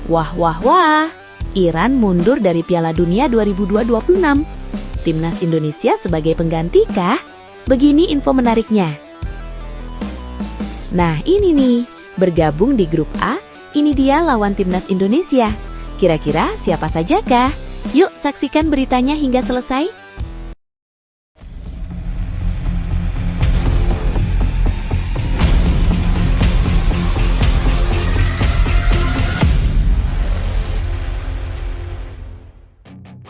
Wah wah wah, Iran mundur dari Piala Dunia 2026. Timnas Indonesia sebagai pengganti kah? Begini info menariknya. Nah ini nih, bergabung di grup A, ini dia lawan Timnas Indonesia. Kira-kira siapa saja kah? Yuk saksikan beritanya hingga selesai.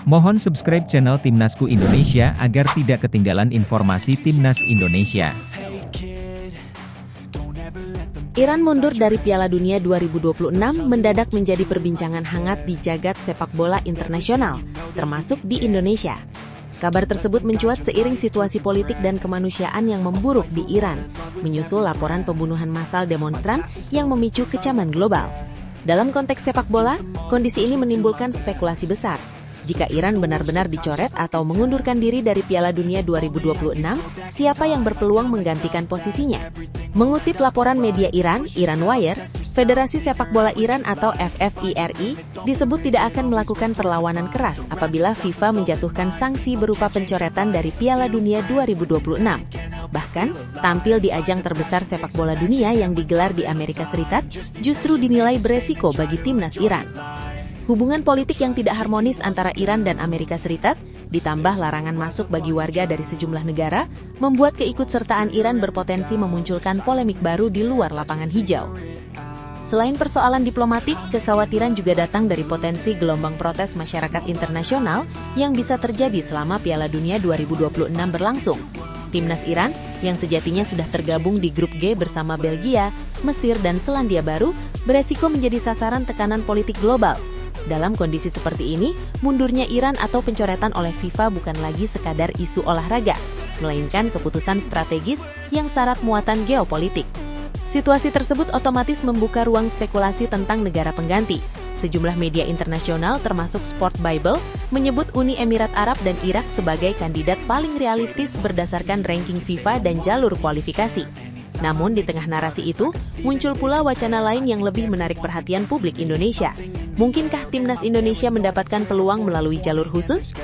Mohon subscribe channel Timnasku Indonesia agar tidak ketinggalan informasi Timnas Indonesia. Iran mundur dari Piala Dunia 2026 mendadak menjadi perbincangan hangat di jagat sepak bola internasional, termasuk di Indonesia. Kabar tersebut mencuat seiring situasi politik dan kemanusiaan yang memburuk di Iran, menyusul laporan pembunuhan massal demonstran yang memicu kecaman global. Dalam konteks sepak bola, kondisi ini menimbulkan spekulasi besar. Jika Iran benar-benar dicoret atau mengundurkan diri dari Piala Dunia 2026, siapa yang berpeluang menggantikan posisinya? Mengutip laporan media Iran, Iran Wire, Federasi Sepak Bola Iran atau FFIRI disebut tidak akan melakukan perlawanan keras apabila FIFA menjatuhkan sanksi berupa pencoretan dari Piala Dunia 2026. Bahkan, tampil di ajang terbesar sepak bola dunia yang digelar di Amerika Serikat justru dinilai beresiko bagi timnas Iran. Hubungan politik yang tidak harmonis antara Iran dan Amerika Serikat, ditambah larangan masuk bagi warga dari sejumlah negara, membuat keikutsertaan Iran berpotensi memunculkan polemik baru di luar lapangan hijau. Selain persoalan diplomatik, kekhawatiran juga datang dari potensi gelombang protes masyarakat internasional yang bisa terjadi selama Piala Dunia 2026 berlangsung. Timnas Iran, yang sejatinya sudah tergabung di grup G bersama Belgia, Mesir, dan Selandia Baru, beresiko menjadi sasaran tekanan politik global. Dalam kondisi seperti ini, mundurnya Iran atau pencoretan oleh FIFA bukan lagi sekadar isu olahraga, melainkan keputusan strategis yang syarat muatan geopolitik. Situasi tersebut otomatis membuka ruang spekulasi tentang negara pengganti. Sejumlah media internasional termasuk Sport Bible menyebut Uni Emirat Arab dan Irak sebagai kandidat paling realistis berdasarkan ranking FIFA dan jalur kualifikasi. Namun di tengah narasi itu, muncul pula wacana lain yang lebih menarik perhatian publik Indonesia. Mungkinkah Timnas Indonesia mendapatkan peluang melalui jalur khusus?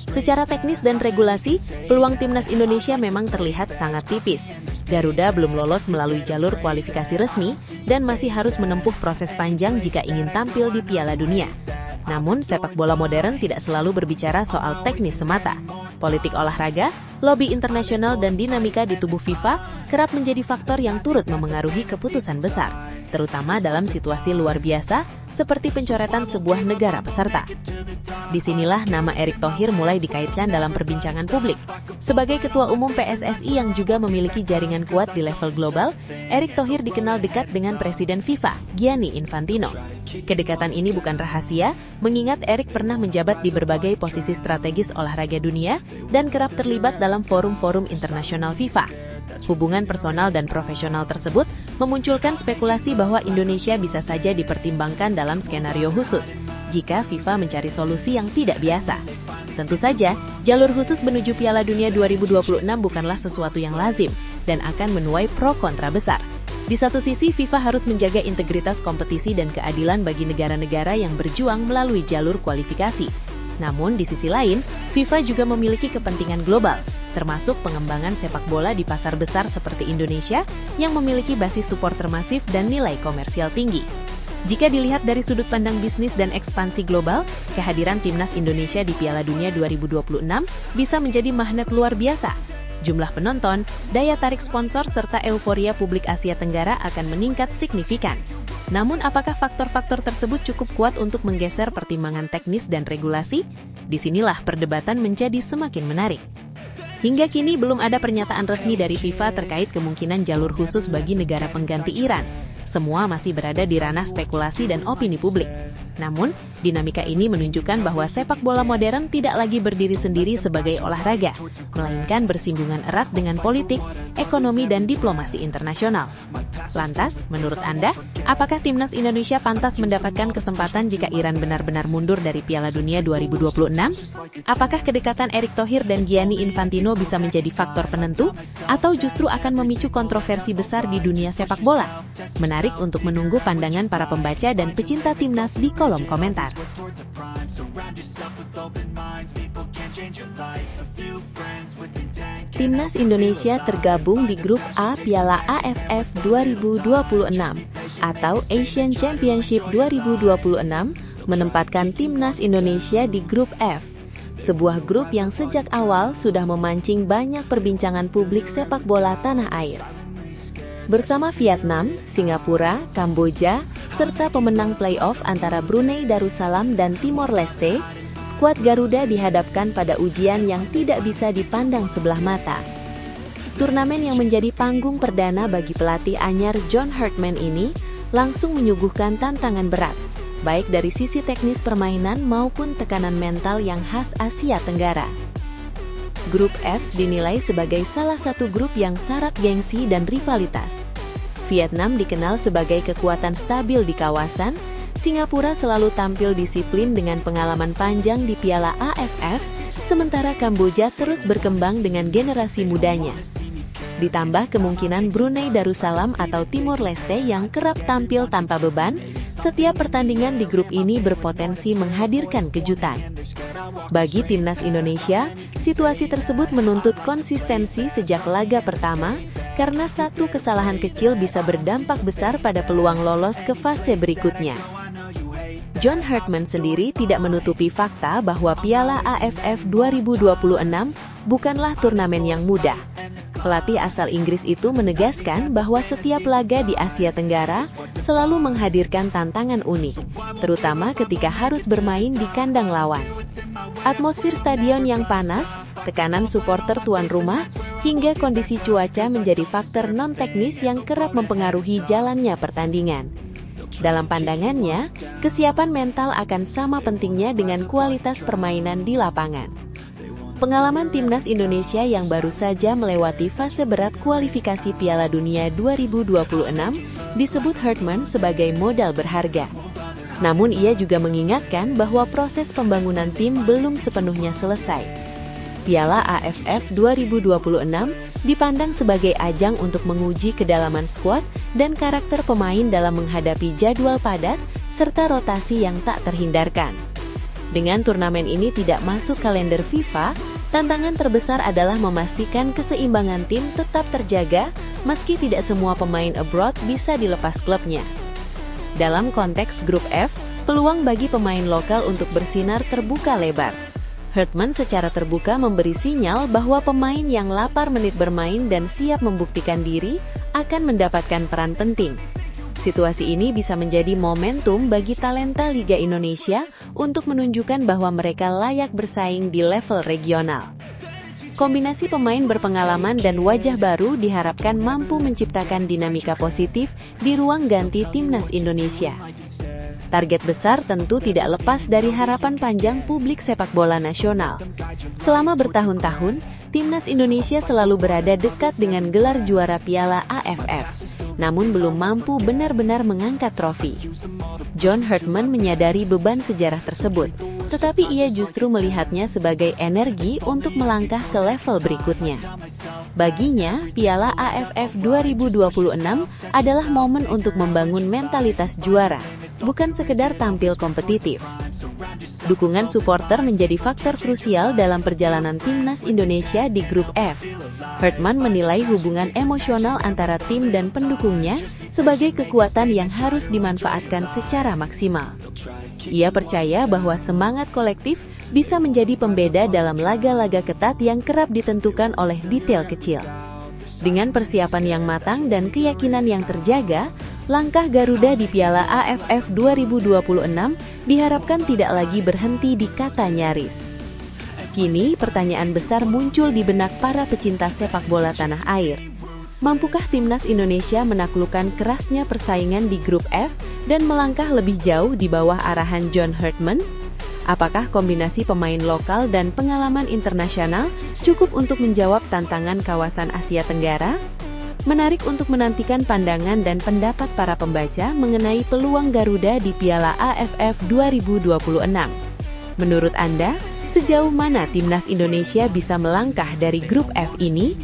Secara teknis dan regulasi, peluang Timnas Indonesia memang terlihat sangat tipis. Garuda belum lolos melalui jalur kualifikasi resmi dan masih harus menempuh proses panjang jika ingin tampil di Piala Dunia. Namun, sepak bola modern tidak selalu berbicara soal teknis semata. Politik olahraga, lobi internasional, dan dinamika di tubuh FIFA kerap menjadi faktor yang turut memengaruhi keputusan besar, terutama dalam situasi luar biasa seperti pencoretan sebuah negara peserta. Disinilah nama Erick Thohir mulai dikaitkan dalam perbincangan publik. Sebagai Ketua Umum PSSI yang juga memiliki jaringan kuat di level global, Erick Thohir dikenal dekat dengan Presiden FIFA, Gianni Infantino. Kedekatan ini bukan rahasia, mengingat Erick pernah menjabat di berbagai posisi strategis olahraga dunia dan kerap terlibat dalam forum-forum internasional FIFA. Hubungan personal dan profesional tersebut memunculkan spekulasi bahwa Indonesia bisa saja dipertimbangkan dalam skenario khusus jika FIFA mencari solusi yang tidak biasa. Tentu saja, jalur khusus menuju Piala Dunia 2026 bukanlah sesuatu yang lazim dan akan menuai pro kontra besar. Di satu sisi, FIFA harus menjaga integritas kompetisi dan keadilan bagi negara-negara yang berjuang melalui jalur kualifikasi. Namun, di sisi lain, FIFA juga memiliki kepentingan global, termasuk pengembangan sepak bola di pasar besar seperti Indonesia yang memiliki basis supporter masif dan nilai komersial tinggi. Jika dilihat dari sudut pandang bisnis dan ekspansi global, kehadiran Timnas Indonesia di Piala Dunia 2026 bisa menjadi magnet luar biasa. Jumlah penonton, daya tarik sponsor, serta euforia publik Asia Tenggara akan meningkat signifikan. Namun apakah faktor-faktor tersebut cukup kuat untuk menggeser pertimbangan teknis dan regulasi? Disinilah perdebatan menjadi semakin menarik. Hingga kini belum ada pernyataan resmi dari FIFA terkait kemungkinan jalur khusus bagi negara pengganti Iran. Semua masih berada di ranah spekulasi dan opini publik. Namun, dinamika ini menunjukkan bahwa sepak bola modern tidak lagi berdiri sendiri sebagai olahraga, melainkan bersinggungan erat dengan politik, ekonomi, dan diplomasi internasional. Lantas, menurut Anda, apakah timnas Indonesia pantas mendapatkan kesempatan jika Iran benar-benar mundur dari Piala Dunia 2026? Apakah kedekatan Erick Thohir dan Gianni Infantino bisa menjadi faktor penentu, atau justru akan memicu kontroversi besar di dunia sepak bola? Menarik untuk menunggu pandangan para pembaca dan pecinta timnas di kolom komentar. Timnas Indonesia tergabung di Grup A Piala AFF 2026 atau Asian Championship 2026 menempatkan timnas Indonesia di Grup F, sebuah grup yang sejak awal sudah memancing banyak perbincangan publik sepak bola tanah air. Bersama Vietnam, Singapura, Kamboja, serta pemenang playoff antara Brunei Darussalam dan Timor Leste, skuad Garuda dihadapkan pada ujian yang tidak bisa dipandang sebelah mata. Turnamen yang menjadi panggung perdana bagi pelatih anyar John Herdman ini langsung menyuguhkan tantangan berat, baik dari sisi teknis permainan maupun tekanan mental yang khas Asia Tenggara. Grup F dinilai sebagai salah satu grup yang syarat gengsi dan rivalitas. Vietnam dikenal sebagai kekuatan stabil di kawasan, Singapura selalu tampil disiplin dengan pengalaman panjang di Piala AFF, sementara Kamboja terus berkembang dengan generasi mudanya. Ditambah kemungkinan Brunei Darussalam atau Timor Leste yang kerap tampil tanpa beban, setiap pertandingan di grup ini berpotensi menghadirkan kejutan. Bagi timnas Indonesia, situasi tersebut menuntut konsistensi sejak laga pertama, karena satu kesalahan kecil bisa berdampak besar pada peluang lolos ke fase berikutnya. John Herdman sendiri tidak menutupi fakta bahwa Piala AFF 2026 bukanlah turnamen yang mudah. Pelatih asal Inggris itu menegaskan bahwa setiap laga di Asia Tenggara selalu menghadirkan tantangan unik, terutama ketika harus bermain di kandang lawan. Atmosfer stadion yang panas, tekanan supporter tuan rumah, hingga kondisi cuaca menjadi faktor non-teknis yang kerap mempengaruhi jalannya pertandingan. Dalam pandangannya, kesiapan mental akan sama pentingnya dengan kualitas permainan di lapangan. Pengalaman timnas Indonesia yang baru saja melewati fase berat kualifikasi Piala Dunia 2026 disebut Herdman sebagai modal berharga. Namun ia juga mengingatkan bahwa proses pembangunan tim belum sepenuhnya selesai. Piala AFF 2026 dipandang sebagai ajang untuk menguji kedalaman skuad dan karakter pemain dalam menghadapi jadwal padat serta rotasi yang tak terhindarkan. Dengan turnamen ini tidak masuk kalender FIFA, tantangan terbesar adalah memastikan keseimbangan tim tetap terjaga meski tidak semua pemain abroad bisa dilepas klubnya. Dalam konteks Grup F, peluang bagi pemain lokal untuk bersinar terbuka lebar. Herdman secara terbuka memberi sinyal bahwa pemain yang lapar menit bermain dan siap membuktikan diri akan mendapatkan peran penting. Situasi ini bisa menjadi momentum bagi talenta Liga Indonesia untuk menunjukkan bahwa mereka layak bersaing di level regional. Kombinasi pemain berpengalaman dan wajah baru diharapkan mampu menciptakan dinamika positif di ruang ganti timnas Indonesia. Target besar tentu tidak lepas dari harapan panjang publik sepak bola nasional. Selama bertahun-tahun, timnas Indonesia selalu berada dekat dengan gelar juara Piala AFF, namun belum mampu benar-benar mengangkat trofi. John Herdman menyadari beban sejarah tersebut, tetapi ia justru melihatnya sebagai energi untuk melangkah ke level berikutnya. Baginya, Piala AFF 2026 adalah momen untuk membangun mentalitas juara, bukan sekedar tampil kompetitif. Dukungan supporter menjadi faktor krusial dalam perjalanan timnas Indonesia di Grup F. Herdman menilai hubungan emosional antara tim dan pendukungnya sebagai kekuatan yang harus dimanfaatkan secara maksimal. Ia percaya bahwa semangat kolektif bisa menjadi pembeda dalam laga-laga ketat yang kerap ditentukan oleh detail kecil. Dengan persiapan yang matang dan keyakinan yang terjaga, langkah Garuda di Piala AFF 2026 diharapkan tidak lagi berhenti di kata nyaris. Kini, pertanyaan besar muncul di benak para pecinta sepak bola tanah air. Mampukah timnas Indonesia menaklukkan kerasnya persaingan di grup F dan melangkah lebih jauh di bawah arahan John Herdman? Apakah kombinasi pemain lokal dan pengalaman internasional cukup untuk menjawab tantangan kawasan Asia Tenggara? Menarik untuk menantikan pandangan dan pendapat para pembaca mengenai peluang Garuda di Piala AFF 2026. Menurut Anda, sejauh mana timnas Indonesia bisa melangkah dari grup F ini?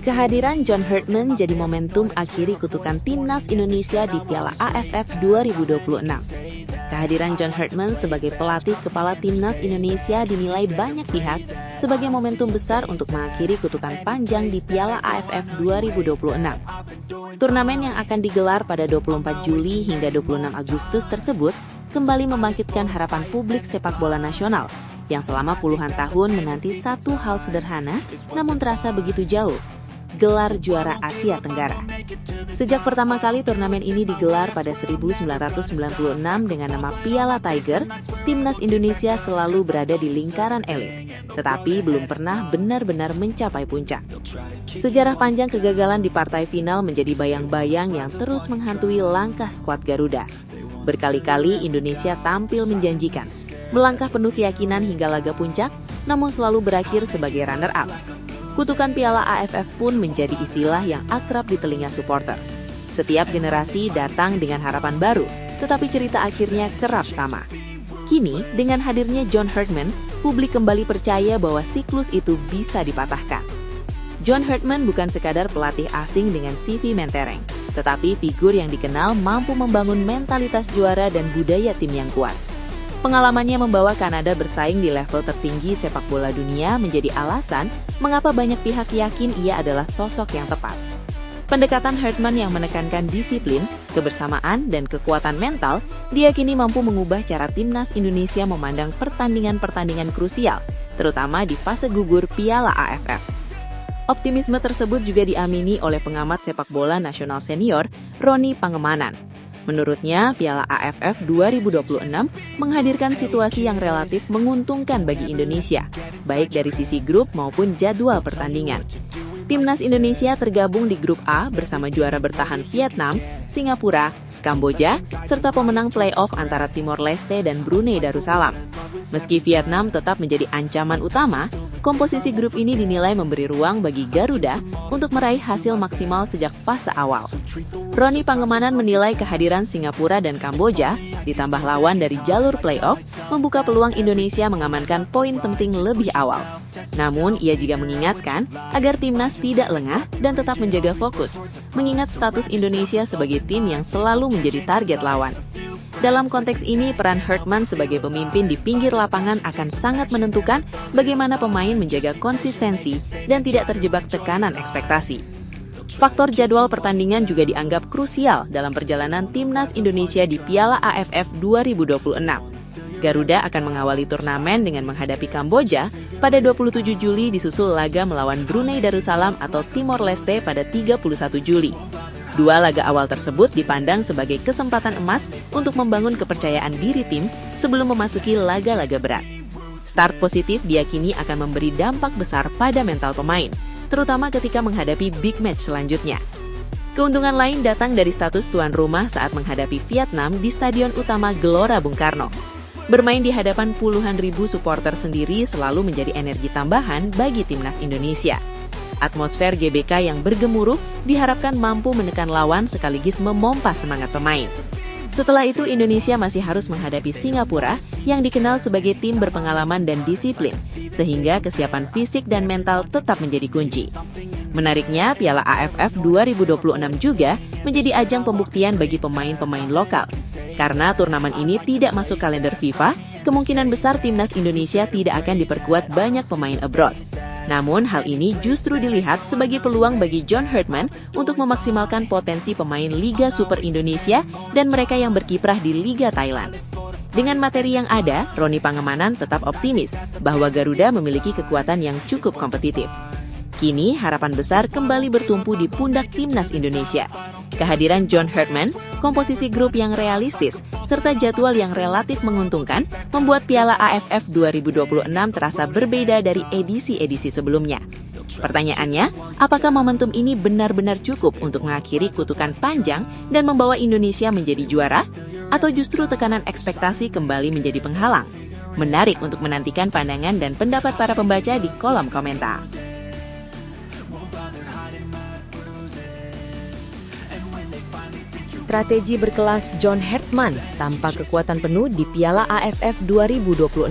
Kehadiran John Herdman jadi momentum akhiri kutukan timnas Indonesia di Piala AFF 2026. Kehadiran John Herdman sebagai pelatih kepala timnas Indonesia dinilai banyak pihak sebagai momentum besar untuk mengakhiri kutukan panjang di Piala AFF 2026. Turnamen yang akan digelar pada 24 Juli hingga 26 Agustus tersebut kembali membangkitkan harapan publik sepak bola nasional yang selama puluhan tahun menanti satu hal sederhana namun terasa begitu jauh, gelar juara Asia Tenggara. Sejak pertama kali turnamen ini digelar pada 1996 dengan nama Piala Tiger, timnas Indonesia selalu berada di lingkaran elit, tetapi belum pernah benar-benar mencapai puncak. Sejarah panjang kegagalan di partai final menjadi bayang-bayang yang terus menghantui langkah skuad Garuda. Berkali-kali Indonesia tampil menjanjikan, melangkah penuh keyakinan hingga laga puncak, namun selalu berakhir sebagai runner-up. Kutukan Piala AFF pun menjadi istilah yang akrab di telinga supporter. Setiap generasi datang dengan harapan baru, tetapi cerita akhirnya kerap sama. Kini, dengan hadirnya John Herdman, publik kembali percaya bahwa siklus itu bisa dipatahkan. John Herdman bukan sekadar pelatih asing dengan CV mentereng, tetapi figur yang dikenal mampu membangun mentalitas juara dan budaya tim yang kuat. Pengalamannya membawa Kanada bersaing di level tertinggi sepak bola dunia menjadi alasan mengapa banyak pihak yakin ia adalah sosok yang tepat. Pendekatan Herdman yang menekankan disiplin, kebersamaan, dan kekuatan mental diyakini mampu mengubah cara timnas Indonesia memandang pertandingan-pertandingan krusial, terutama di fase gugur Piala AFF. Optimisme tersebut juga diamini oleh pengamat sepak bola nasional senior, Roni Pangemanan. Menurutnya, Piala AFF 2026 menghadirkan situasi yang relatif menguntungkan bagi Indonesia, baik dari sisi grup maupun jadwal pertandingan. Timnas Indonesia tergabung di grup A bersama juara bertahan Vietnam, Singapura, Kamboja, serta pemenang playoff antara Timor Leste dan Brunei Darussalam. Meski Vietnam tetap menjadi ancaman utama, komposisi grup ini dinilai memberi ruang bagi Garuda untuk meraih hasil maksimal sejak fase awal. Roni Pangemanan menilai kehadiran Singapura dan Kamboja, ditambah lawan dari jalur playoff, membuka peluang Indonesia mengamankan poin penting lebih awal. Namun, ia juga mengingatkan agar timnas tidak lengah dan tetap menjaga fokus, mengingat status Indonesia sebagai tim yang selalu menjadi target lawan. Dalam konteks ini, peran Herdman sebagai pemimpin di pinggir lapangan akan sangat menentukan bagaimana pemain menjaga konsistensi dan tidak terjebak tekanan ekspektasi. Faktor jadwal pertandingan juga dianggap krusial dalam perjalanan timnas Indonesia di Piala AFF 2026. Garuda akan mengawali turnamen dengan menghadapi Kamboja pada 27 Juli disusul laga melawan Brunei Darussalam atau Timor Leste pada 31 Juli. Dua laga awal tersebut dipandang sebagai kesempatan emas untuk membangun kepercayaan diri tim sebelum memasuki laga-laga berat. Start positif diyakini akan memberi dampak besar pada mental pemain, terutama ketika menghadapi big match selanjutnya. Keuntungan lain datang dari status tuan rumah saat menghadapi Vietnam di Stadion Utama Gelora Bung Karno. Bermain di hadapan puluhan ribu supporter sendiri selalu menjadi energi tambahan bagi timnas Indonesia. Atmosfer GBK yang bergemuruh diharapkan mampu menekan lawan sekaligus memompa semangat pemain. Setelah itu, Indonesia masih harus menghadapi Singapura yang dikenal sebagai tim berpengalaman dan disiplin, sehingga kesiapan fisik dan mental tetap menjadi kunci. Menariknya, Piala AFF 2026 juga menjadi ajang pembuktian bagi pemain-pemain lokal. Karena turnamen ini tidak masuk kalender FIFA, kemungkinan besar timnas Indonesia tidak akan diperkuat banyak pemain abroad. Namun, hal ini justru dilihat sebagai peluang bagi John Herdman untuk memaksimalkan potensi pemain Liga Super Indonesia dan mereka yang berkiprah di Liga Thailand. Dengan materi yang ada, Roni Pangemanan tetap optimis bahwa Garuda memiliki kekuatan yang cukup kompetitif. Kini, harapan besar kembali bertumpu di pundak timnas Indonesia. Kehadiran John Hartman, komposisi grup yang realistis, serta jadwal yang relatif menguntungkan membuat Piala AFF 2026 terasa berbeda dari edisi-edisi sebelumnya. Pertanyaannya, apakah momentum ini benar-benar cukup untuk mengakhiri kutukan panjang dan membawa Indonesia menjadi juara? Atau justru tekanan ekspektasi kembali menjadi penghalang? Menarik untuk menantikan pandangan dan pendapat para pembaca di kolom komentar. Strategi berkelas John Hartman tanpa kekuatan penuh di Piala AFF 2026.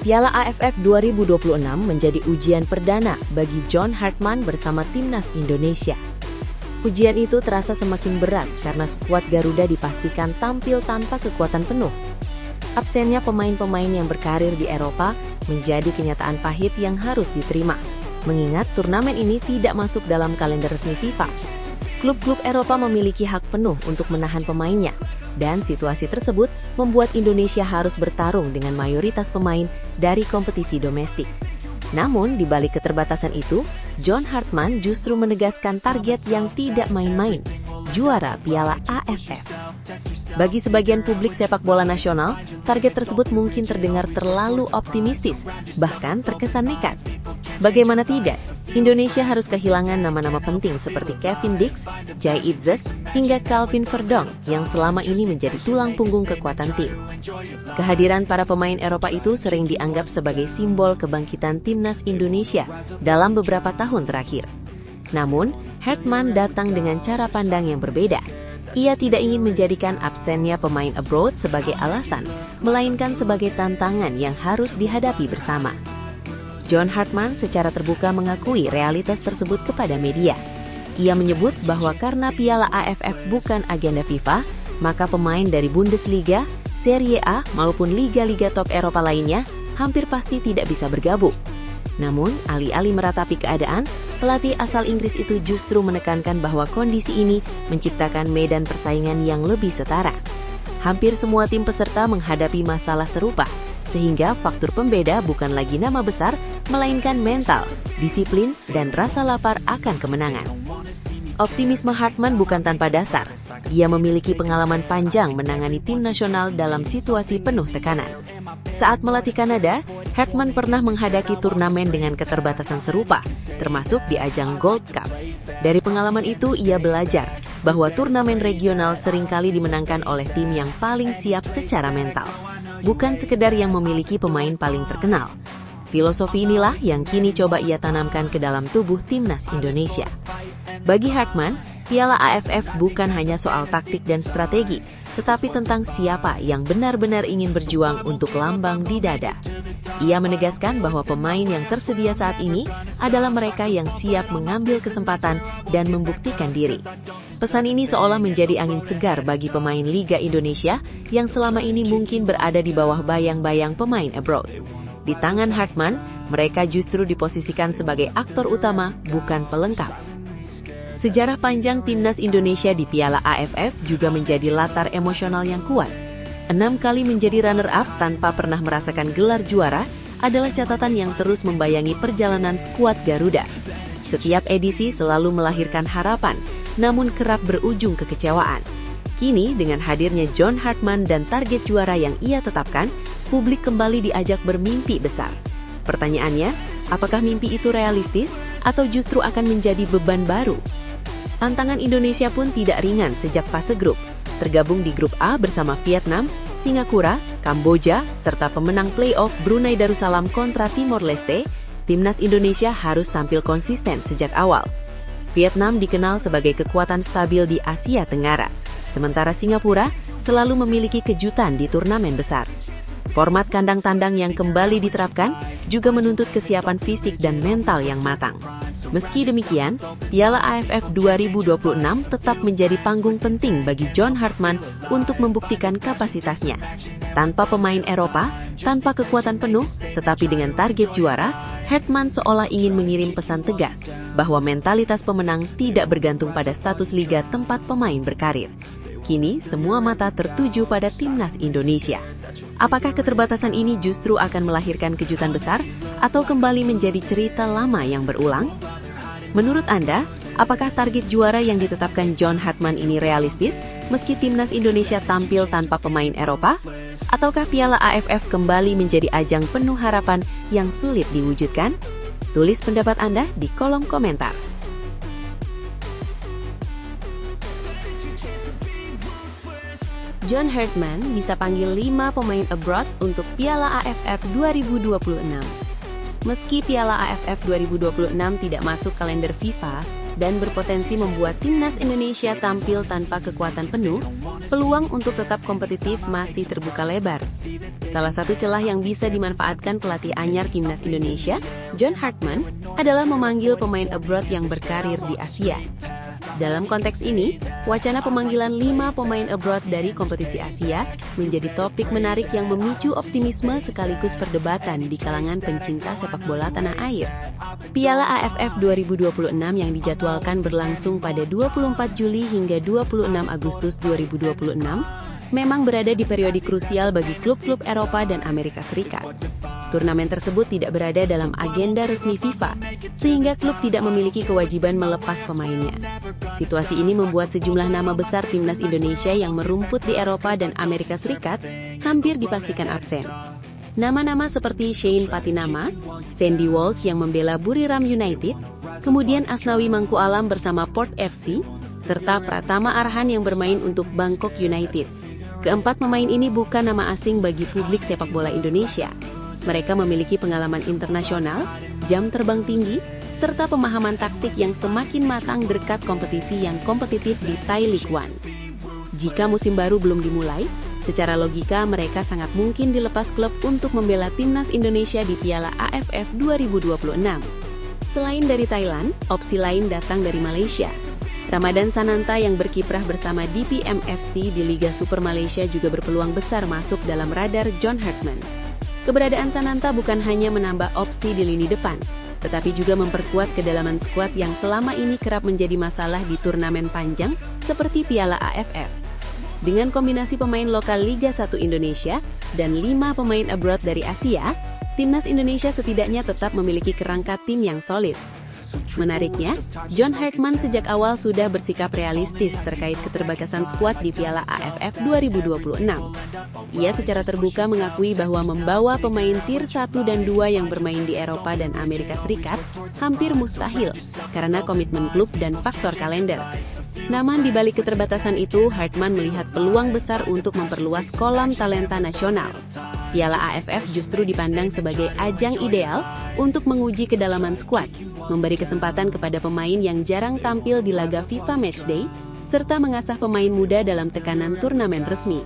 Piala AFF 2026 menjadi ujian perdana bagi John Hartman bersama timnas Indonesia. Ujian itu terasa semakin berat karena skuad Garuda dipastikan tampil tanpa kekuatan penuh. Absennya pemain-pemain yang berkarir di Eropa menjadi kenyataan pahit yang harus diterima, mengingat turnamen ini tidak masuk dalam kalender resmi FIFA. Klub-klub Eropa memiliki hak penuh untuk menahan pemainnya, dan situasi tersebut membuat Indonesia harus bertarung dengan mayoritas pemain dari kompetisi domestik. Namun, di balik keterbatasan itu, John Hartman justru menegaskan target yang tidak main-main, juara Piala AFF. Bagi sebagian publik sepak bola nasional, target tersebut mungkin terdengar terlalu optimistis, bahkan terkesan nekat. Bagaimana tidak, Indonesia harus kehilangan nama-nama penting seperti Kevin Dix, Jai Itzes, hingga Calvin Verdong yang selama ini menjadi tulang punggung kekuatan tim. Kehadiran para pemain Eropa itu sering dianggap sebagai simbol kebangkitan timnas Indonesia dalam beberapa tahun terakhir. Namun, Hartman datang dengan cara pandang yang berbeda. Ia tidak ingin menjadikan absennya pemain abroad sebagai alasan, melainkan sebagai tantangan yang harus dihadapi bersama. John Hartman secara terbuka mengakui realitas tersebut kepada media. Ia menyebut bahwa karena Piala AFF bukan agenda FIFA, maka pemain dari Bundesliga, Serie A maupun liga-liga top Eropa lainnya hampir pasti tidak bisa bergabung. Namun, alih-alih meratapi keadaan, pelatih asal Inggris itu justru menekankan bahwa kondisi ini menciptakan medan persaingan yang lebih setara. Hampir semua tim peserta menghadapi masalah serupa, sehingga faktor pembeda bukan lagi nama besar, melainkan mental, disiplin, dan rasa lapar akan kemenangan. Optimisme Hartman bukan tanpa dasar. Ia memiliki pengalaman panjang menangani tim nasional dalam situasi penuh tekanan. Saat melatih Kanada, Hartman pernah menghadapi turnamen dengan keterbatasan serupa, termasuk di ajang Gold Cup. Dari pengalaman itu, ia belajar bahwa turnamen regional seringkali dimenangkan oleh tim yang paling siap secara mental, bukan sekedar yang memiliki pemain paling terkenal. Filosofi inilah yang kini coba ia tanamkan ke dalam tubuh timnas Indonesia. Bagi Hartman, Piala AFF bukan hanya soal taktik dan strategi, tetapi tentang siapa yang benar-benar ingin berjuang untuk lambang di dada. Ia menegaskan bahwa pemain yang tersedia saat ini adalah mereka yang siap mengambil kesempatan dan membuktikan diri. Pesan ini seolah menjadi angin segar bagi pemain Liga Indonesia yang selama ini mungkin berada di bawah bayang-bayang pemain abroad. Di tangan Hartman, mereka justru diposisikan sebagai aktor utama, bukan pelengkap. Sejarah panjang timnas Indonesia di Piala AFF juga menjadi latar emosional yang kuat. 6 kali menjadi runner-up tanpa pernah merasakan gelar juara adalah catatan yang terus membayangi perjalanan skuad Garuda. Setiap edisi selalu melahirkan harapan, namun kerap berujung kekecewaan. Kini, dengan hadirnya John Hartman dan target juara yang ia tetapkan, publik kembali diajak bermimpi besar. Pertanyaannya, apakah mimpi itu realistis atau justru akan menjadi beban baru? Tantangan Indonesia pun tidak ringan sejak fase grup. Tergabung di grup A bersama Vietnam, Singapura, Kamboja, serta pemenang playoff Brunei Darussalam kontra Timor Leste, timnas Indonesia harus tampil konsisten sejak awal. Vietnam dikenal sebagai kekuatan stabil di Asia Tenggara, sementara Singapura selalu memiliki kejutan di turnamen besar. Format kandang tandang yang kembali diterapkan juga menuntut kesiapan fisik dan mental yang matang. Meski demikian, Piala AFF 2026 tetap menjadi panggung penting bagi John Hartman untuk membuktikan kapasitasnya. Tanpa pemain Eropa, tanpa kekuatan penuh, tetapi dengan target juara, Hartman seolah ingin mengirim pesan tegas bahwa mentalitas pemenang tidak bergantung pada status liga tempat pemain berkarir. Kini, semua mata tertuju pada timnas Indonesia. Apakah keterbatasan ini justru akan melahirkan kejutan besar atau kembali menjadi cerita lama yang berulang? Menurut Anda, Apakah target juara yang ditetapkan John Hartman ini realistis, meski timnas Indonesia tampil tanpa pemain Eropa? Ataukah Piala AFF kembali menjadi ajang penuh harapan yang sulit diwujudkan? Tulis pendapat Anda di kolom komentar. John Hartman bisa panggil 5 pemain abroad untuk Piala AFF 2026. Meski Piala AFF 2026 tidak masuk kalender FIFA dan berpotensi membuat timnas Indonesia tampil tanpa kekuatan penuh, peluang untuk tetap kompetitif masih terbuka lebar. Salah satu celah yang bisa dimanfaatkan pelatih anyar timnas Indonesia, John Hartman, adalah memanggil pemain abroad yang berkarir di Asia. Dalam konteks ini, wacana pemanggilan 5 pemain abroad dari kompetisi Asia menjadi topik menarik yang memicu optimisme sekaligus perdebatan di kalangan pencinta sepak bola tanah air. Piala AFF 2026 yang dijadwalkan berlangsung pada 24 Juli hingga 26 Agustus 2026 memang berada di periode krusial bagi klub-klub Eropa dan Amerika Serikat. Turnamen tersebut tidak berada dalam agenda resmi FIFA, sehingga klub tidak memiliki kewajiban melepas pemainnya. Situasi ini membuat sejumlah nama besar timnas Indonesia yang merumput di Eropa dan Amerika Serikat hampir dipastikan absen. Nama-nama seperti Shane Patinama, Sandy Walsh yang membela Buriram United, kemudian Asnawi Mangku Alam bersama Port FC, serta Pratama Arhan yang bermain untuk Bangkok United. Keempat pemain ini bukan nama asing bagi publik sepak bola Indonesia. Mereka memiliki pengalaman internasional, jam terbang tinggi, serta pemahaman taktik yang semakin matang berkat kompetisi yang kompetitif di Thai League One. Jika musim baru belum dimulai, secara logika mereka sangat mungkin dilepas klub untuk membela timnas Indonesia di Piala AFF 2026. Selain dari Thailand, opsi lain datang dari Malaysia. Ramadan Sananta yang berkiprah bersama DPM FC di Liga Super Malaysia juga berpeluang besar masuk dalam radar John Hartman. Keberadaan Sananta bukan hanya menambah opsi di lini depan, tetapi juga memperkuat kedalaman skuad yang selama ini kerap menjadi masalah di turnamen panjang seperti Piala AFF. Dengan kombinasi pemain lokal Liga 1 Indonesia dan 5 pemain abroad dari Asia, timnas Indonesia setidaknya tetap memiliki kerangka tim yang solid. Menariknya, John Hartman sejak awal sudah bersikap realistis terkait keterbatasan skuad di Piala AFF 2026. Ia secara terbuka mengakui bahwa membawa pemain tier 1 dan 2 yang bermain di Eropa dan Amerika Serikat hampir mustahil karena komitmen klub dan faktor kalender. Namun di balik keterbatasan itu, Hartman melihat peluang besar untuk memperluas kolam talenta nasional. Piala AFF justru dipandang sebagai ajang ideal untuk menguji kedalaman skuad, memberi kesempatan kepada pemain yang jarang tampil di laga FIFA Matchday, serta mengasah pemain muda dalam tekanan turnamen resmi.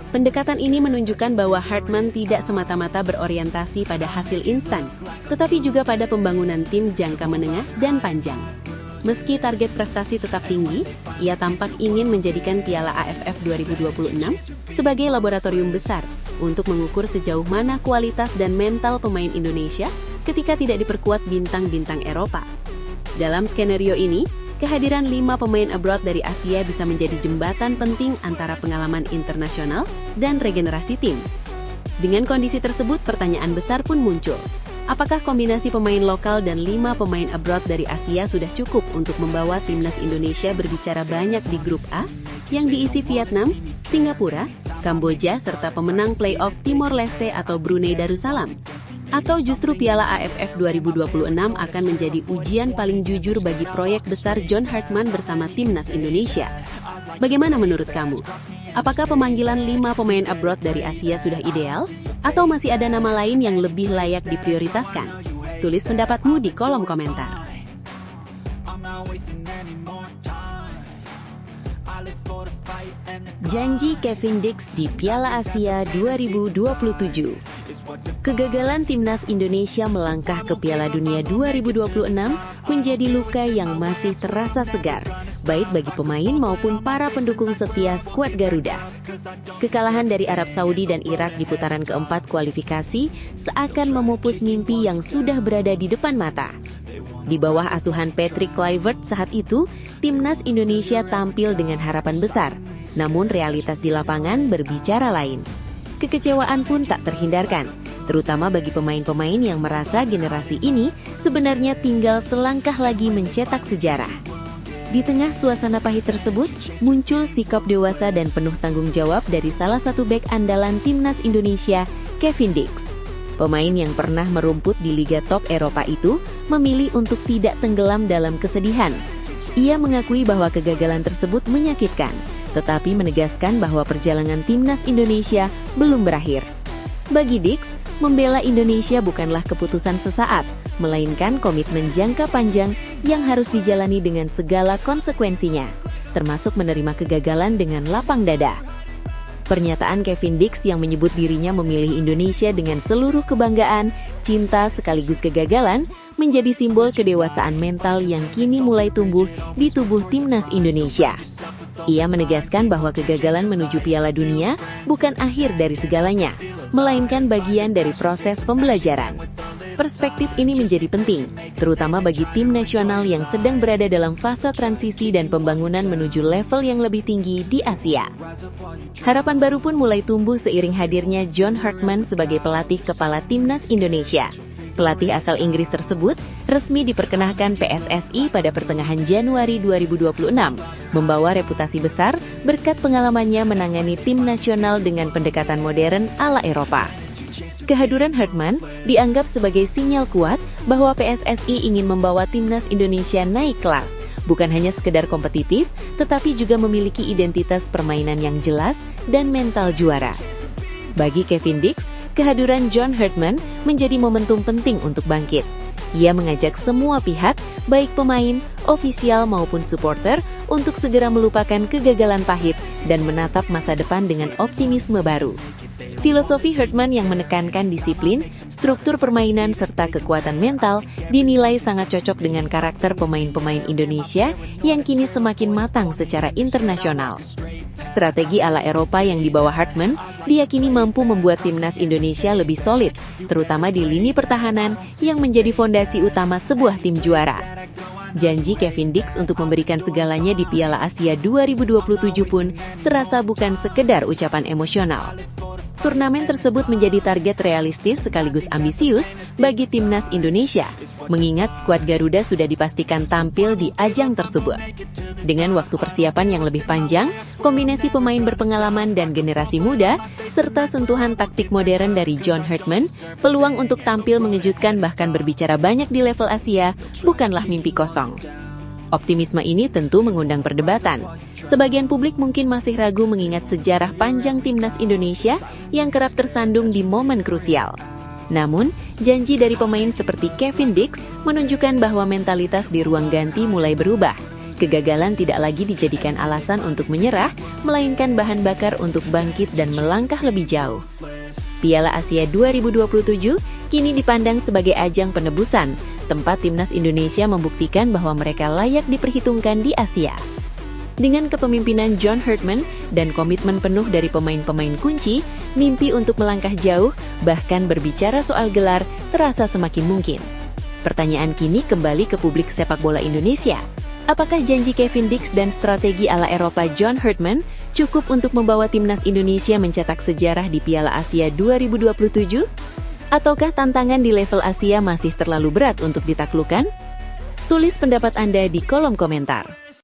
Pendekatan ini menunjukkan bahwa Hartman tidak semata-mata berorientasi pada hasil instan, tetapi juga pada pembangunan tim jangka menengah dan panjang. Meski target prestasi tetap tinggi, ia tampak ingin menjadikan Piala AFF 2026 sebagai laboratorium besar untuk mengukur sejauh mana kualitas dan mental pemain Indonesia ketika tidak diperkuat bintang-bintang Eropa. Dalam skenario ini, kehadiran 5 pemain abroad dari Asia bisa menjadi jembatan penting antara pengalaman internasional dan regenerasi tim. Dengan kondisi tersebut, pertanyaan besar pun muncul. Apakah kombinasi pemain lokal dan 5 pemain abroad dari Asia sudah cukup untuk membawa timnas Indonesia berbicara banyak di grup A yang diisi Vietnam, Singapura, Kamboja, serta pemenang playoff Timor Leste atau Brunei Darussalam? Atau justru Piala AFF 2026 akan menjadi ujian paling jujur bagi proyek besar John Hartman bersama timnas Indonesia? Bagaimana menurut kamu? Apakah pemanggilan 5 pemain abroad dari Asia sudah ideal? Atau masih ada nama lain yang lebih layak diprioritaskan? Tulis pendapatmu di kolom komentar. Janji Kevin Dix di Piala Asia 2027. Kegagalan timnas Indonesia melangkah ke Piala Dunia 2026 menjadi luka yang masih terasa segar, baik bagi pemain maupun para pendukung setia skuad Garuda. Kekalahan dari Arab Saudi dan Irak di putaran keempat kualifikasi seakan memupus mimpi yang sudah berada di depan mata. Di bawah asuhan Patrick Kluivert saat itu, timnas Indonesia tampil dengan harapan besar, namun realitas di lapangan berbicara lain. Kekecewaan pun tak terhindarkan, terutama bagi pemain-pemain yang merasa generasi ini sebenarnya tinggal selangkah lagi mencetak sejarah. Di tengah suasana pahit tersebut, muncul sikap dewasa dan penuh tanggung jawab dari salah satu bek andalan timnas Indonesia, Kevin Dix. Pemain yang pernah merumput di liga top Eropa itu memilih untuk tidak tenggelam dalam kesedihan. Ia mengakui bahwa kegagalan tersebut menyakitkan, tetapi menegaskan bahwa perjalanan timnas Indonesia belum berakhir. Bagi Dix, membela Indonesia bukanlah keputusan sesaat, melainkan komitmen jangka panjang yang harus dijalani dengan segala konsekuensinya, termasuk menerima kegagalan dengan lapang dada. Pernyataan Kevin Dix yang menyebut dirinya memilih Indonesia dengan seluruh kebanggaan, cinta sekaligus kegagalan, menjadi simbol kedewasaan mental yang kini mulai tumbuh di tubuh timnas Indonesia. Ia menegaskan bahwa kegagalan menuju Piala Dunia bukan akhir dari segalanya, melainkan bagian dari proses pembelajaran. Perspektif ini menjadi penting, terutama bagi tim nasional yang sedang berada dalam fase transisi dan pembangunan menuju level yang lebih tinggi di Asia. Harapan baru pun mulai tumbuh seiring hadirnya John Hartman sebagai pelatih kepala timnas Indonesia. Pelatih asal Inggris tersebut resmi diperkenalkan PSSI pada pertengahan Januari 2026, membawa reputasi besar berkat pengalamannya menangani tim nasional dengan pendekatan modern ala Eropa. Kehadiran Hartman dianggap sebagai sinyal kuat bahwa PSSI ingin membawa timnas Indonesia naik kelas, bukan hanya sekedar kompetitif, tetapi juga memiliki identitas permainan yang jelas dan mental juara. Bagi Kevin Dix, kehadiran John Hartman menjadi momentum penting untuk bangkit. Ia mengajak semua pihak, baik pemain, ofisial maupun supporter, untuk segera melupakan kegagalan pahit dan menatap masa depan dengan optimisme baru. Filosofi Hartman yang menekankan disiplin, struktur permainan, serta kekuatan mental dinilai sangat cocok dengan karakter pemain-pemain Indonesia yang kini semakin matang secara internasional. Strategi ala Eropa yang dibawa Hartman diyakini mampu membuat timnas Indonesia lebih solid, terutama di lini pertahanan yang menjadi fondasi utama sebuah tim juara. Janji Kevin Dix untuk memberikan segalanya di Piala Asia 2027 pun terasa bukan sekedar ucapan emosional. Turnamen tersebut menjadi target realistis sekaligus ambisius bagi timnas Indonesia, mengingat skuad Garuda sudah dipastikan tampil di ajang tersebut. Dengan waktu persiapan yang lebih panjang, kombinasi pemain berpengalaman dan generasi muda, serta sentuhan taktik modern dari John Hartman, peluang untuk tampil mengejutkan bahkan berbicara banyak di level Asia bukanlah mimpi kosong. Optimisme ini tentu mengundang perdebatan. Sebagian publik mungkin masih ragu mengingat sejarah panjang timnas Indonesia yang kerap tersandung di momen krusial. Namun, janji dari pemain seperti Kevin Dix menunjukkan bahwa mentalitas di ruang ganti mulai berubah. Kegagalan tidak lagi dijadikan alasan untuk menyerah, melainkan bahan bakar untuk bangkit dan melangkah lebih jauh. Piala Asia 2027 kini dipandang sebagai ajang penebusan, tempat timnas Indonesia membuktikan bahwa mereka layak diperhitungkan di Asia. Dengan kepemimpinan John Hartman dan komitmen penuh dari pemain-pemain kunci, mimpi untuk melangkah jauh, bahkan berbicara soal gelar, terasa semakin mungkin. Pertanyaan kini kembali ke publik sepak bola Indonesia. Apakah janji Kevin Dix dan strategi ala Eropa John Hartman cukup untuk membawa timnas Indonesia mencetak sejarah di Piala Asia 2027? Ataukah tantangan di level Asia masih terlalu berat untuk ditaklukkan? Tulis pendapat Anda di kolom komentar.